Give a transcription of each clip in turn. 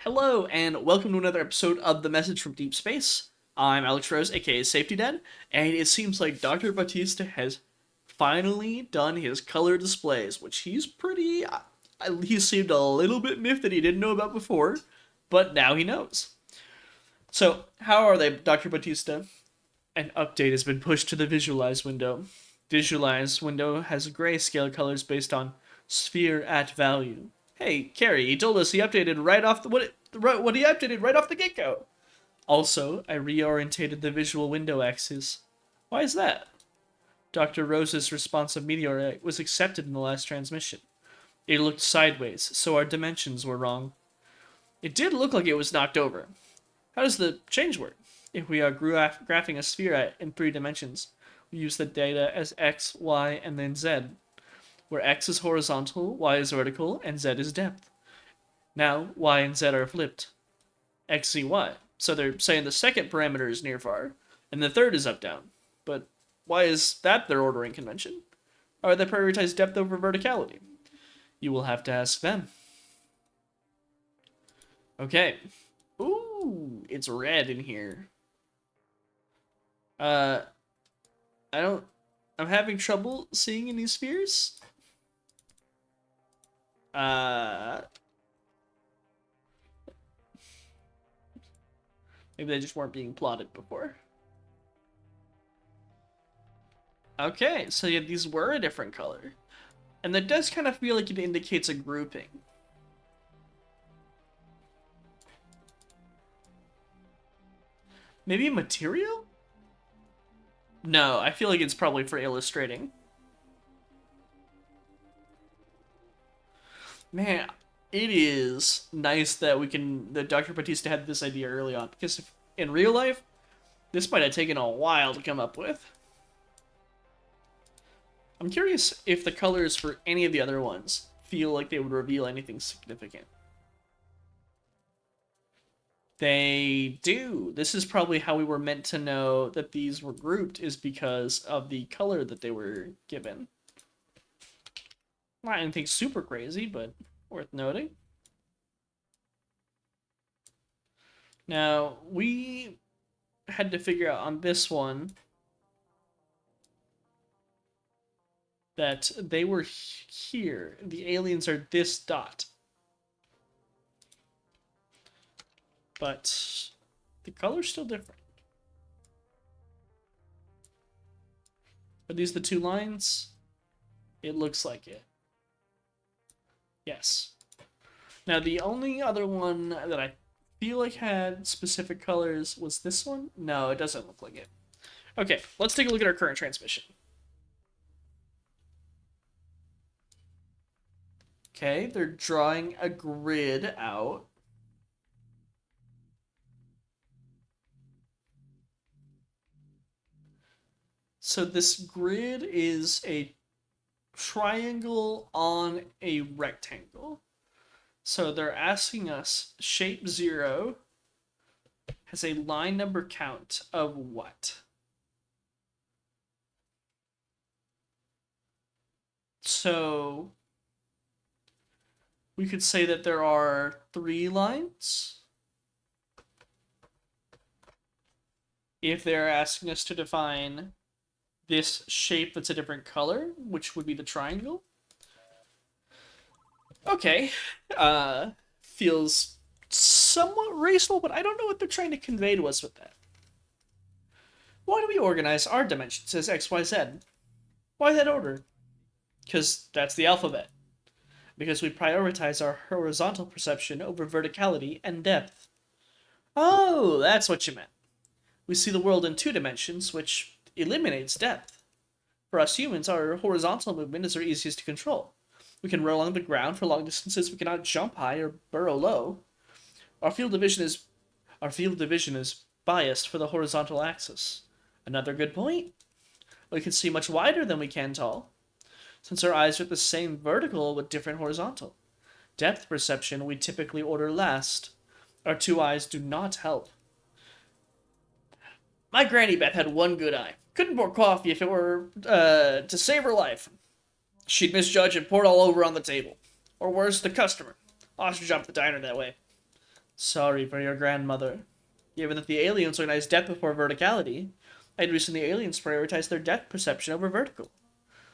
Hello, and welcome to another episode of The Message from Deep Space. I'm Alex Rose, aka Safety Dad, and it seems like Dr. Batista has finally done his color displays, which he seemed a little bit miffed that he didn't know about before, but now he knows. So, how are they, Dr. Batista? An update has been pushed to the Visualize window. Visualize window has grayscale colors based on sphere at value. Hey, Carrie, he told us he updated right off the what he updated right off the get go. Also, I reorientated the visual window axis. Why is that? Dr. Rose's responsive meteorite was accepted in the last transmission. It looked sideways, so our dimensions were wrong. It did look like it was knocked over. How does the change work? If we are graphing a sphere in 3 dimensions, we use the data as x, y, and then z, where x is horizontal, y is vertical, and z is depth. Now, y and z are flipped. X, Z, Y. So they're saying the second parameter is near far, and the third is up down. But why is that their ordering convention? Or they prioritize depth over verticality? You will have to ask them. Okay. Ooh, it's red in here. Uh, I don't. I'm having trouble seeing any spheres. Uh, Maybe they just weren't being plotted before. Okay, so yeah, these were a different color. And that does kind of feel like it indicates a grouping. Maybe a material? No, I feel like it's probably for illustrating. Man, it is nice that Dr. Batista had this idea early on, because in real life, this might have taken a while to come up with. I'm curious if the colors for any of the other ones feel like they would reveal anything significant. They do. This is probably how we were meant to know that these were grouped, is because of the color that they were given. Not anything super crazy, but worth noting. Now, we had to figure out on this one that they were here. The aliens are this dot. But the color's still different. Are these the two lines? It looks like it. Yes. Now, the only other one that I feel like had specific colors was this one. No, it doesn't look like it. Okay, let's take a look at our current transmission. Okay, they're drawing a grid out. So this grid is a triangle on a rectangle. So they're asking us, shape 0 has a line number count of what? So we could say that there are 3 lines. If they're asking us to define this shape that's a different color, which would be the triangle. Okay. Feels somewhat reasonable, but I don't know what they're trying to convey to us with that. Why do we organize our dimensions as X, Y, Z? Why that order? Because that's the alphabet. Because we prioritize our horizontal perception over verticality and depth. Oh, that's what you meant. We see the world in 2 dimensions, which eliminates depth. For us humans, our horizontal movement is our easiest to control. We can roll along the ground for long distances. We cannot jump high or burrow low. Our field of vision is biased for the horizontal axis. Another good point. We can see much wider than we can tall, since our eyes are the same vertical with different horizontal. Depth perception we typically order last. Our 2 eyes do not help. My Granny Beth had one good eye. Couldn't pour coffee if it were to save her life. She'd misjudge and pour it all over on the table. Or worse, the customer. Ostrich off the diner that way. Sorry for your grandmother. Given that the aliens recognize depth before verticality, I'd recently the aliens prioritize their depth perception over vertical.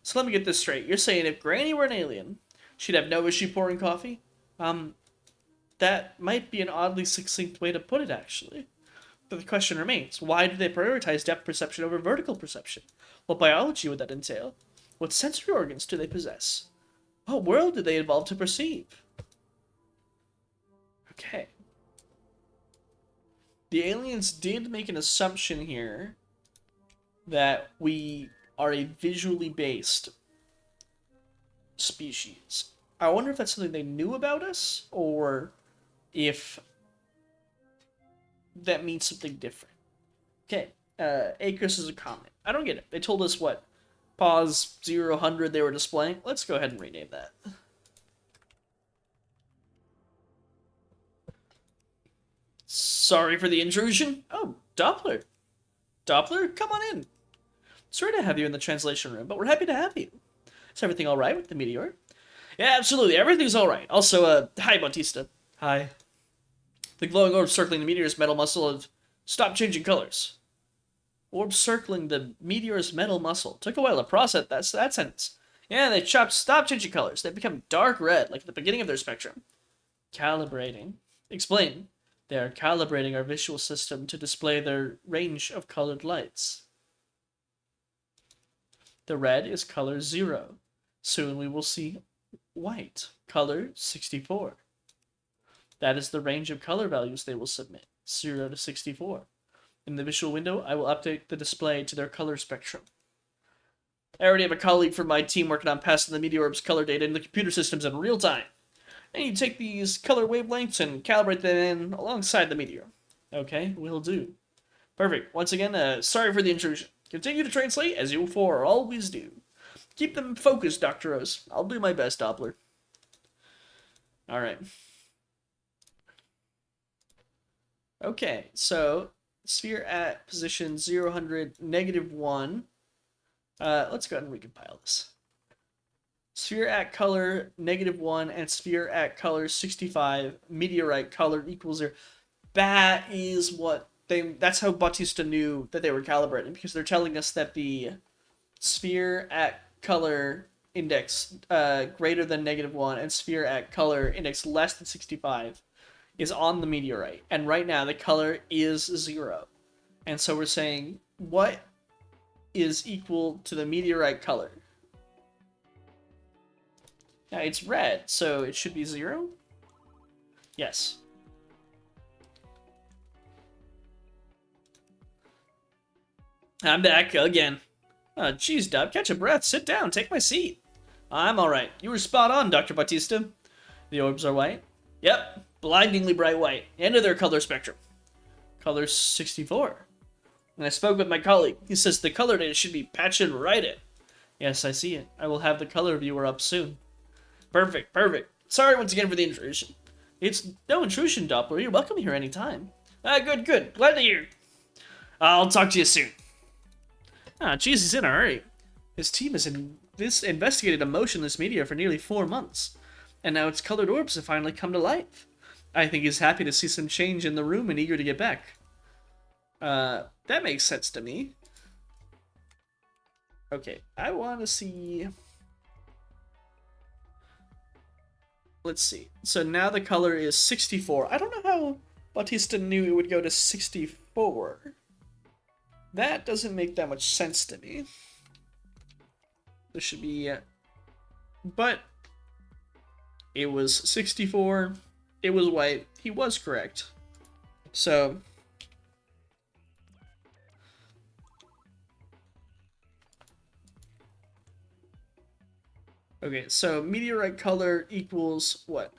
So let me get this straight. You're saying if Granny were an alien, she'd have no issue pouring coffee? That might be an oddly succinct way to put it, actually. But the question remains, why do they prioritize depth perception over vertical perception? What biology would that entail? What sensory organs do they possess? What world did they evolve to perceive? Okay. The aliens did make an assumption here that we are a visually based species. I wonder if that's something they knew about us, or if that means something different. Okay, Acres is a comment. I don't get it. They told us what? Pause 0-100 they were displaying. Let's go ahead and rename that. Sorry for the intrusion. Oh, Doppler. Doppler, come on in. Sorry to have you in the translation room, but we're happy to have you. Is everything alright with the meteor? Yeah, absolutely. Everything's alright. Also, hi, Bautista. Hi. The glowing orbs circling the meteor's metal muscle have stopped changing colors. Orbs circling the meteor's metal muscle. Took a while to process that sentence. Yeah, they stopped changing colors. They've become dark red, like at the beginning of their spectrum. Calibrating. Explain. They are calibrating our visual system to display their range of colored lights. The red is color 0. Soon we will see white, color 64. That is the range of color values they will submit, 0 to 64. In the visual window, I will update the display to their color spectrum. I already have a colleague from my team working on passing the meteor orb's color data into the computer systems in real time. And you take these color wavelengths and calibrate them in alongside the meteor. Okay, will do. Perfect. Once again, sorry for the intrusion. Continue to translate as you always do. Keep them focused, Dr. Rose. I'll do my best, Doppler. Alright. Okay, so sphere at position 0-100, -1. Let's go ahead and recompile this. Sphere at color -1 and sphere at color 65, meteorite color equals 0. That is what that's how Bautista knew that they were calibrating, because they're telling us that the sphere at color index greater than -1 and sphere at color index less than 65 is on the meteorite. And right now the color is 0. And so we're saying, what is equal to the meteorite color? Now it's red, so it should be 0? Yes. I'm back again. Oh, geez, Dub, catch a breath. Sit down, take my seat. I'm alright. You were spot on, Dr. Bautista. The orbs are white? Yep, blindingly bright white. End of their color spectrum. Color 64. And I spoke with my colleague. He says the color data should be patching right in. Yes, I see it. I will have the color viewer up soon. Perfect, perfect. Sorry once again for the intrusion. It's no intrusion, Doppler. You're welcome here anytime. Good, good. Glad to hear. I'll talk to you soon. Jeez, he's in a hurry. His team has investigated a motionless meteor for nearly 4 months, and now its colored orbs have finally come to life. I think he's happy to see some change in the room and eager to get back. That makes sense to me. Okay, I want to see... Let's see. So now the color is 64. I don't know how Bautista knew it would go to 64. That doesn't make that much sense to me. There should be... But it was 64. It was white. He was correct. So... Okay, so meteorite color equals what?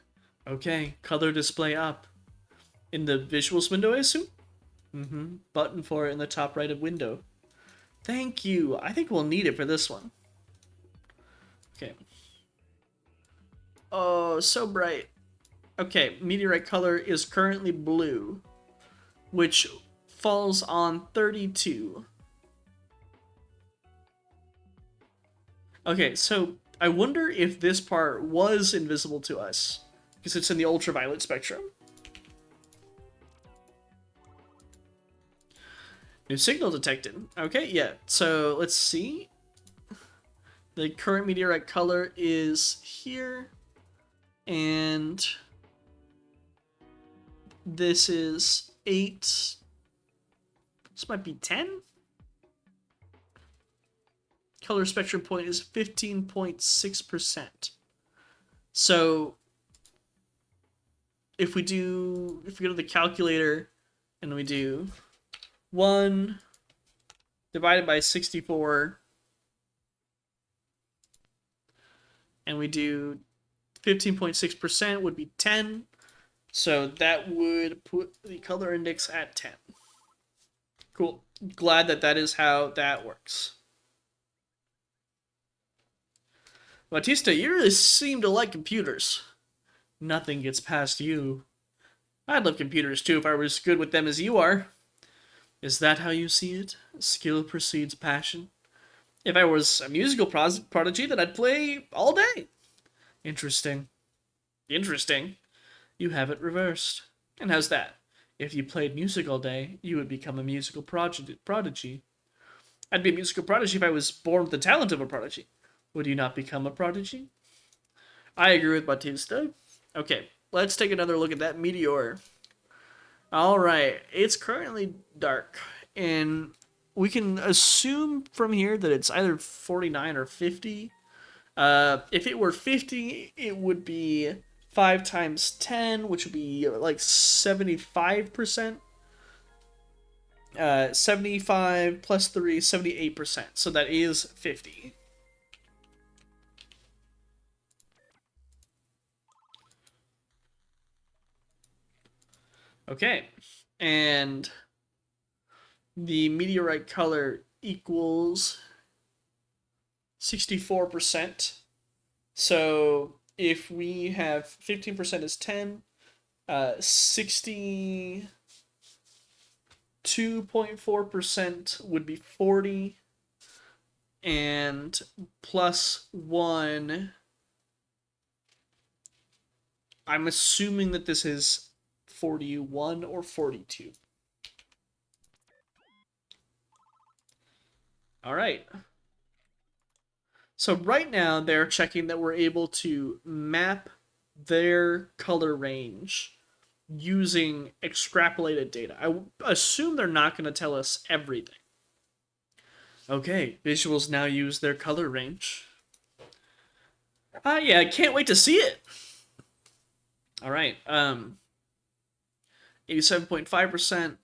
Okay, color display up. In the visuals window, I assume? Button for it in the top right of window. Thank you. I think we'll need it for this one. Okay. Oh, so bright. Okay, meteorite color is currently blue, which falls on 32. Okay, so I wonder if this part was invisible to us, because it's in the ultraviolet spectrum. New signal detected. Okay, yeah. So let's see. The current meteorite color is here. And this is 8. This might be 10. Color spectrum point is 15.6%. So if we go to the calculator and we do 1 divided by 64 and we do 15.6% would be 10. So that would put the color index at 10. Cool. Glad that is how that works. Batista, you really seem to like computers. Nothing gets past you. I'd love computers too if I were as good with them as you are. Is that how you see it? Skill precedes passion? If I was a musical prodigy, then I'd play all day. Interesting. Interesting. You have it reversed. And how's that? If you played music all day, you would become a musical prodigy. I'd be a musical prodigy if I was born with the talent of a prodigy. Would you not become a prodigy? I agree with Batista. Okay, let's take another look at that meteor. Alright, it's currently dark, and we can assume from here that it's either 49 or 50. If it were 50, it would be 5 times 10, which would be like 75%. 75 plus 3, 78%. So that is 50. Okay, and the meteorite color equals 64%. So if we have 15% is 10, 62.4% would be 40, and plus 1. I'm assuming that this is 41 or 42. All right. So right now they're checking that we're able to map their color range using extrapolated data. I assume they're not going to tell us everything. Okay, visuals now use their color range. Yeah, I can't wait to see it. All right, 87.5%.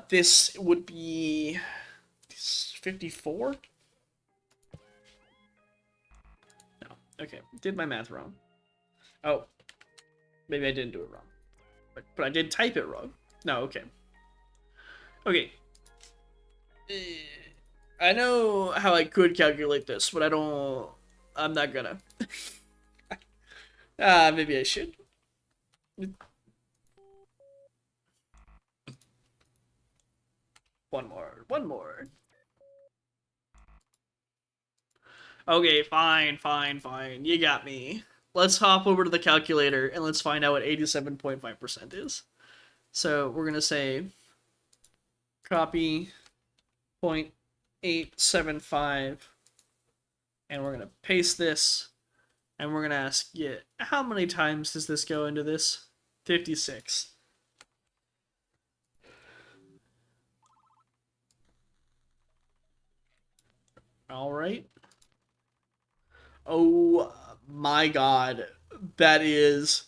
This would be 54. No, okay, did my math wrong. Oh, maybe I didn't do it wrong, but I did type it wrong. No, okay. Okay. I know how I could calculate this, but I'm not gonna. Maybe I should. One more. Okay, fine. You got me. Let's hop over to the calculator and let's find out what 87.5% is. So we're gonna say copy 0.875, and we're gonna paste this, and we're gonna ask it, how many times does this go into this? 56. All right. Oh my god. That is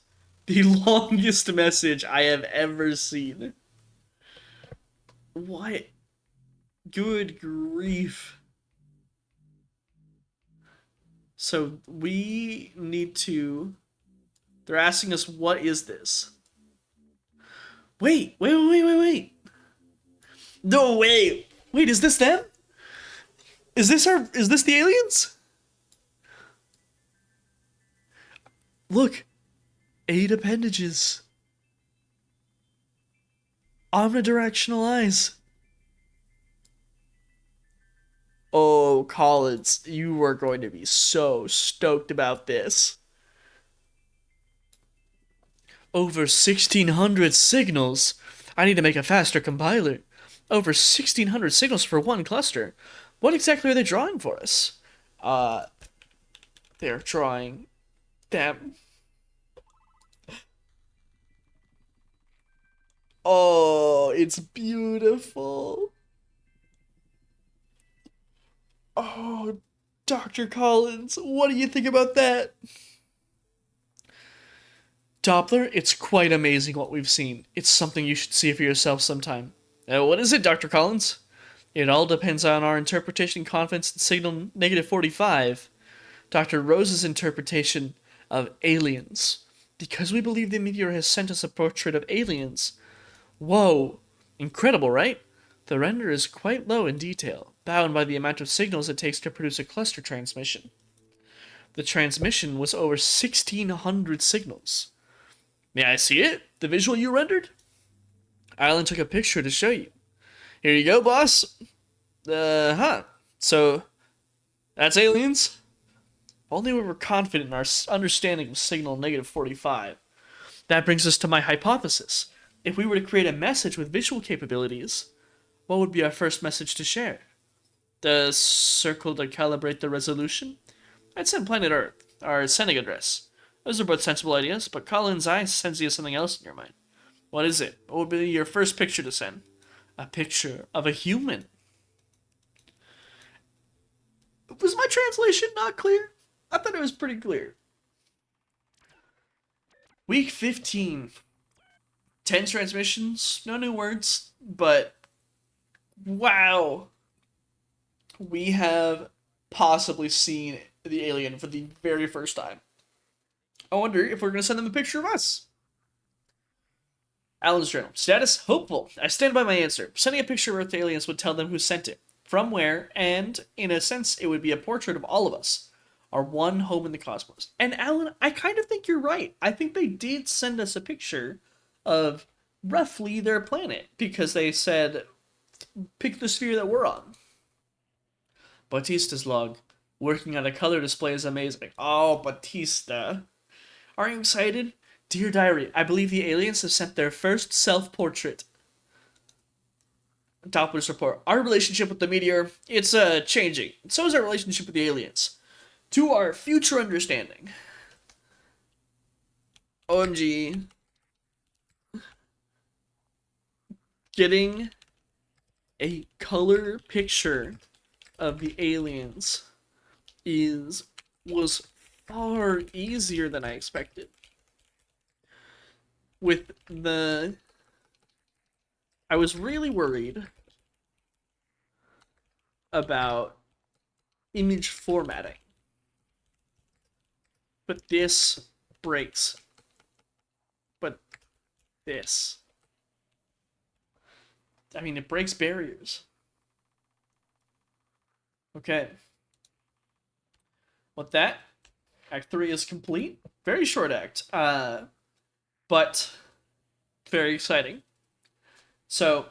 the longest message I have ever seen. What? Good grief. So we need to. They're asking us, what is this? Wait. No, wait. Wait, is this them? Is this the aliens? Look, 8 appendages. Omnidirectional eyes. Oh, Collins, you are going to be so stoked about this. Over 1,600 signals. I need to make a faster compiler. Over 1,600 signals for one cluster. What exactly are they drawing for us? They're drawing them. Oh, it's beautiful. Oh, Dr. Collins, what do you think about that? Doppler, it's quite amazing what we've seen. It's something you should see for yourself sometime. What is it, Dr. Collins? It all depends on our interpretation confidence in signal negative 45. Dr. Rose's interpretation of aliens. Because we believe the meteor has sent us a portrait of aliens. Whoa, incredible, right? The render is quite low in detail, bound by the amount of signals it takes to produce a cluster transmission. The transmission was over 1,600 signals. May I see it? The visual you rendered? Alan took a picture to show you. Here you go, boss. So, that's aliens? Only we were confident in our understanding of signal negative 45. That brings us to my hypothesis. If we were to create a message with visual capabilities, what would be our first message to share? The circle to calibrate the resolution? I'd send Planet Earth, our sending address. Those are both sensible ideas, but Colin's eye sends you something else in your mind. What is it? What would be your first picture to send? A picture of a human. Was my translation not clear? I thought it was pretty clear. Week 15. 10 transmissions, no new words, but wow. We have possibly seen the alien for the very first time. I wonder if we're going to send them a picture of us. Alan's journal. Status, hopeful. I stand by my answer. Sending a picture of Earth to aliens would tell them who sent it, from where, and, in a sense, it would be a portrait of all of us. Our one home in the cosmos. And Alan, I kind of think you're right. I think they did send us a picture of roughly their planet, because they said, pick the sphere that we're on. Batista's log. Working on a color display is amazing. Oh, Batista. Are you excited? Dear Diary, I believe the aliens have sent their first self-portrait. Doppler's report. Our relationship with the meteor, it's changing. So is our relationship with the aliens. To our future understanding. OMG. Getting a color picture of the aliens was far easier than I expected. I was really worried about image formatting, but this breaks. But this, I mean, it breaks barriers. Okay. With that, Act 3 is complete. Very short act, but very exciting. So, I'm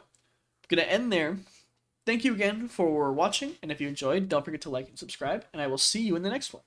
going to end there. Thank you again for watching, and if you enjoyed, don't forget to like and subscribe, and I will see you in the next one.